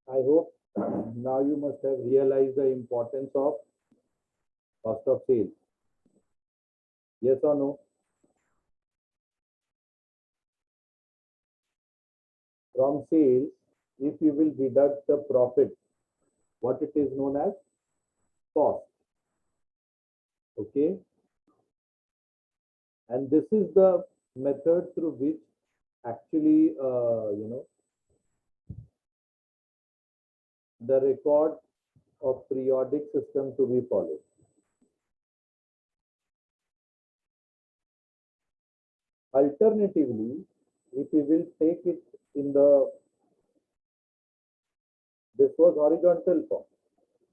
I hope now you must have realized the importance of cost of sales. Yes or no? From sales, if you will deduct the profit, what it is known as cost. Okay. And this is the method through which actually, the record of periodic system to be followed. Alternatively, if you will take it in the, this was horizontal form.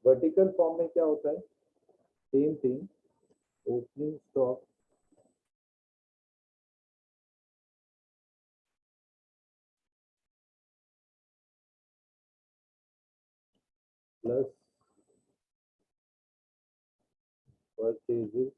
Vertical form में क्या होता है? Same thing. Opening stock plus purchases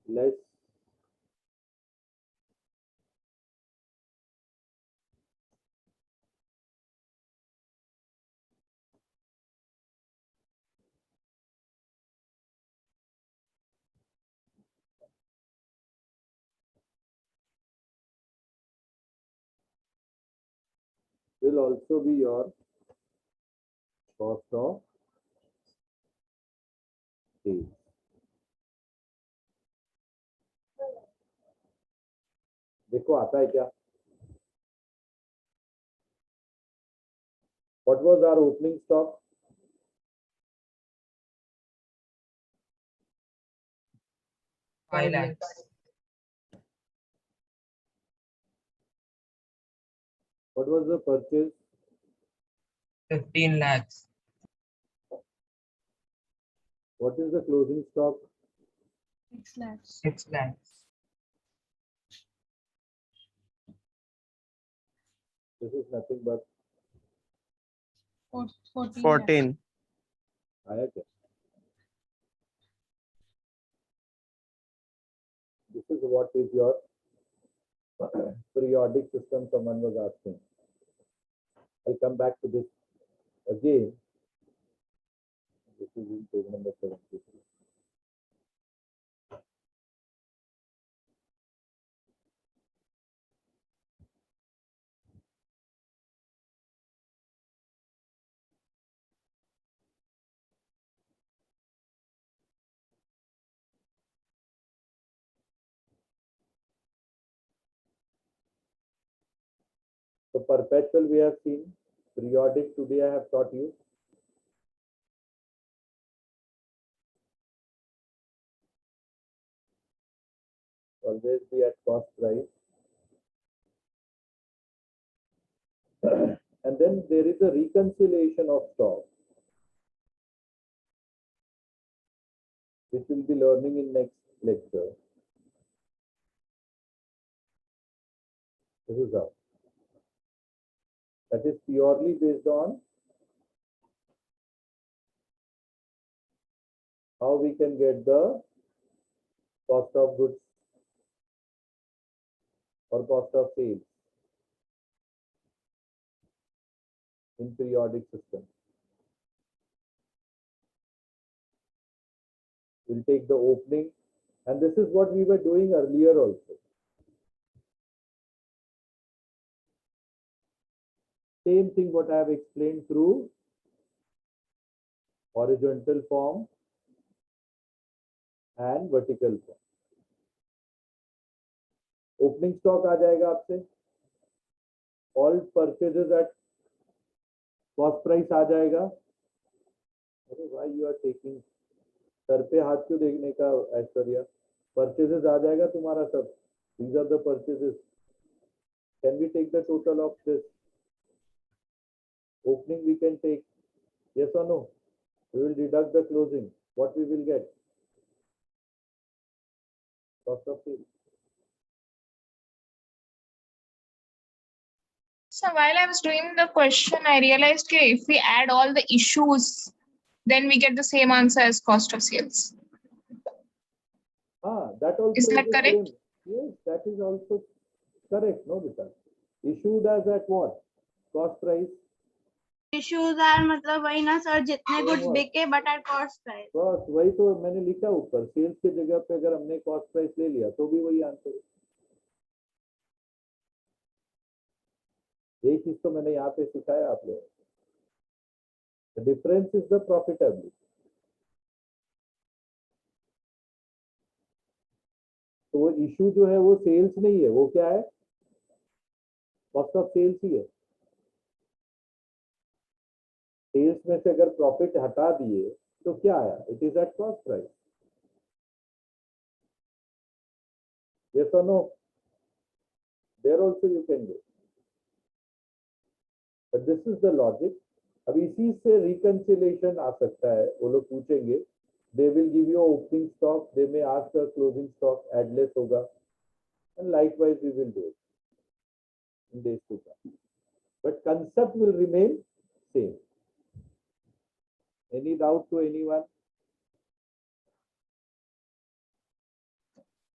less will also be your cost of sales. देखो आता है क्या? What was our opening stock? 5 lakhs. What was the purchase? 15 lakhs. What is the closing stock? 6 lakhs. 6 lakhs. This is nothing but 14 14. आया क्या? This is what is your periodic system someone was asking. I'll come back to this again. This is in page number 73. So perpetual we have seen, periodic today I have taught you. Always be at cost price. And then there is a reconciliation of stock, which we'll be learning in next lecture. This is how. That is purely based on how we can get the cost of goods or cost of sales in periodic system. We'll take the opening, and this is what we were doing earlier also. Same thing what I have explained through horizontal form and vertical form. Opening stock आ जाएगा आपसे, all purchases at cost price आ जाएगा. Why you are taking sir पे हाथ क्यों देखने का Aishwarya? Purchases आ जाएगा तुम्हारा सब. These are the purchases. Can we take the total of this? Opening we can take. Yes or no? We will deduct the closing. What we will get? Cost of sales. So while I was doing the question, I realized that if we add all the issues, then we get the same answer as cost of sales. That also Is that the correct? same. Yes, that is also correct. No, Vita. Issued as at what? Cost price. Issues are मतलब वही ना sir जितने कुछ What? बिके but at cost price. Cost वही तो मैंने लिखा ऊपर. सेल्स की जगह पे अगर हमने कॉस्ट प्राइस ले लिया तो भी वही आंसर है. यही चीज तो मैंने यहाँ पे सिखाया आप लोगों को. Difference is the profitability. तो वो इशू जो है वो सेल्स नहीं है, वो क्या है? कॉस्ट ऑफ सेल्स ही है. सेल्स में से अगर प्रॉफिट हटा दिए तो क्या आया? It is at cost price. Yes और no? There also you can do. But this is the logic. अब इसी से रिकंसिलेशन आ सकता है. वो लोग पूछेंगे, they will give you opening stock, they may ask the closing stock, एडलेस होगा, and likewise we will do it in days to come. But concept will remain same. Any doubt to anyone?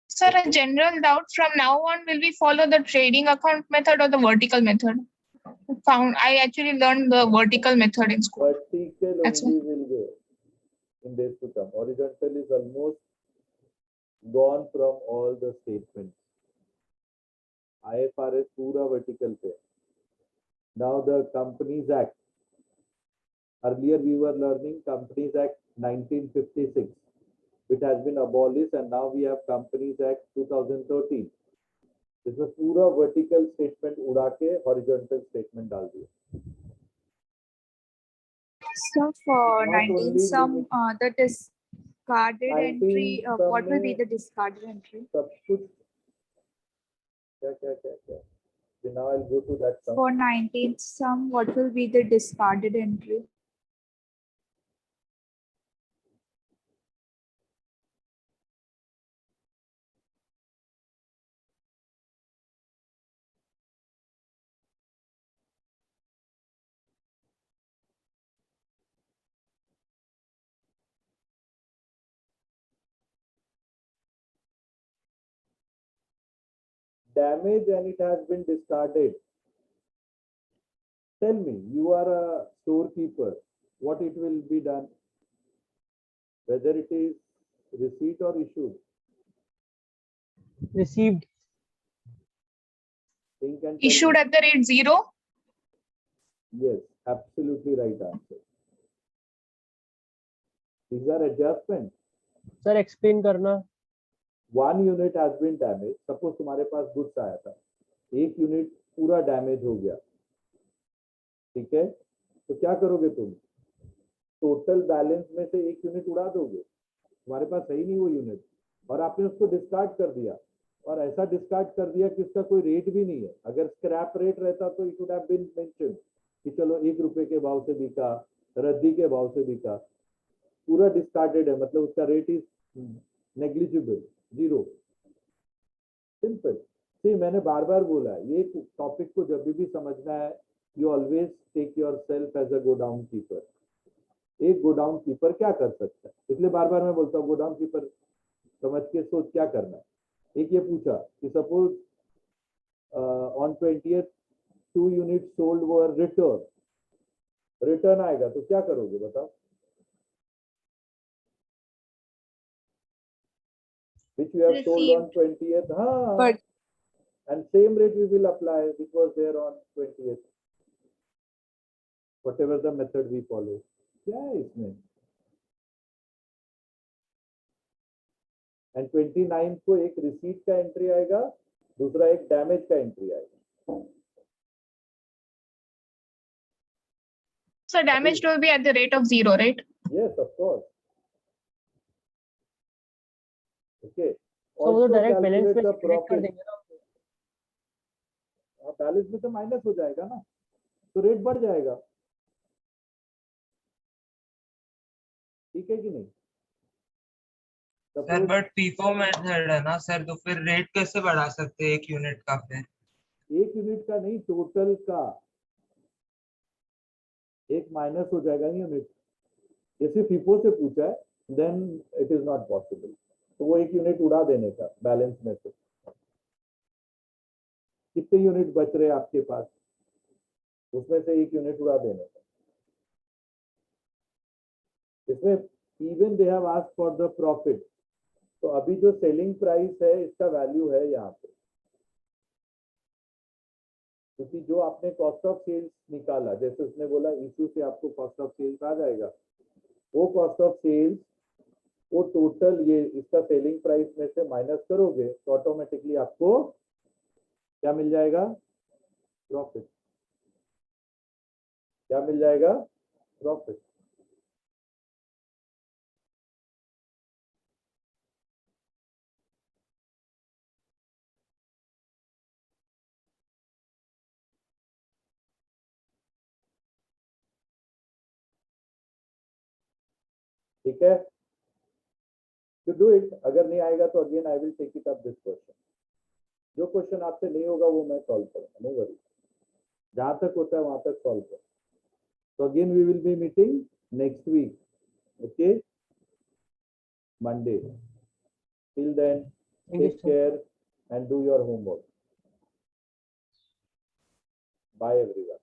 Sir, a general doubt, from now on, will we follow the trading account method or the vertical method? I actually learned the vertical method in school. Vertical That's only will go in days to come. Horizontal is almost gone from all the statements. IFRS पूरा vertical पे. Now the Companies Act. Earlier we were learning Companies Act 1956, which has been abolished, and now we have Companies Act 2013. इसमें पूरा vertical statement उड़ा के horizontal statement डाल दिया. So for Not 19 only some limit- the discarded 19 entry, what will be some the discarded entry? सब कुछ क्या. So now I'll go to that sum. For 19 some, what will be the discarded entry? Damage and it has been discarded. Tell me, you are a storekeeper, what it will be done? Whether it is receipt or issued? Received. Think and tell Issued me. at the rate 0? Yes, absolutely right answer. These are adjustments. Sir, explain करना. One unit has been damaged. Suppose तुम्हारे पास goods आया था, एक unit पूरा damage हो गया, ठीक है? तो क्या करोगे तुम? टोटल बैलेंस में से एक यूनिट उड़ा दोगे. तुम्हारे पास है ही नहीं वो यूनिट, और आपने उसको डिस्कार्ड कर दिया, और ऐसा डिस्कार्ड कर दिया कि उसका कोई रेट भी नहीं है. अगर स्क्रैप रेट रहता तो it would have been mentioned कि चलो 1 रुपए के भाव से बिका, रद्दी के भाव से बिका. पूरा डिस्कार्डेड है, मतलब उसका रेट इज नेग्लिजिबल, 0. सिंपल. सी, मैंने बार बार बोला है, ये टॉपिक को जब भी समझना है, you always take yourself as a godown keeper. एक गोडाउन कीपर क्या कर सकता है, इसलिए बार बार मैं बोलता हूँ गोडाउन कीपर समझ के सोच क्या करना है. एक ये पूछा कि suppose on 20th 2 unit sold were return आएगा तो क्या करोगे बताओ? Which we have sold on 20th, But and same rate we will apply which was there on 20th, whatever the method we follow. क्या है इसमें? And 29 को एक रिसीट का एंट्री आएगा, दूसरा एक डैमेज का एंट्री आएगा. So damaged will be at the rate of 0, right? Yes, of course. Okay, तो वो तो also डायरेक्ट बैलेंस calculate में the क्रेडिट कर profit. देंगे ना। बैलेंस में तो माइनस हो जाएगा ना, तो रेट बढ़ जाएगा, ठीक है कि नहीं? सर Suppose बट पीपो मेथड है ना सर, तो फिर रेट कैसे बढ़ा सकते हैं 1 यूनिट का फिर? 1 यूनिट का नहीं, टोटल का एक माइनस हो जाएगा यूनिट। जैसे फीफो से पूछा है, then it is not possible, तो वो 1 यूनिट उड़ा देने का बैलेंस में से। कितने यूनिट बच रहे आपके पास, उसमें से 1 यूनिट उड़ा देने का। इसमें even they have asked for the profit, तो अभी जो सेलिंग प्राइस है इसका वैल्यू है यहाँ पे, क्योंकि जो आपने कॉस्ट ऑफ सेल्स निकाला, जैसे उसने बोला इशू से आपको कॉस्ट ऑफ सेल्स आ जाएगा, वो कॉस्ट ऑफ सेल्स वो टोटल ये इसका सेलिंग प्राइस में से माइनस करोगे तो ऑटोमेटिकली आपको क्या मिल जाएगा, प्रॉफिट। क्या मिल जाएगा, प्रॉफिट। ठीक है, to do it, अगर नहीं आएगा तो again I will take it up this question. जो क्वेश्चन आपसे नहीं होगा वो मैं सॉल्व करूंगा, नो वरी, जहां तक होता है वहां तक सॉल्व करूंगा। So again we will be meeting next week, okay, Monday. Till then, Thank you, take sir. care and do your homework. Bye everyone.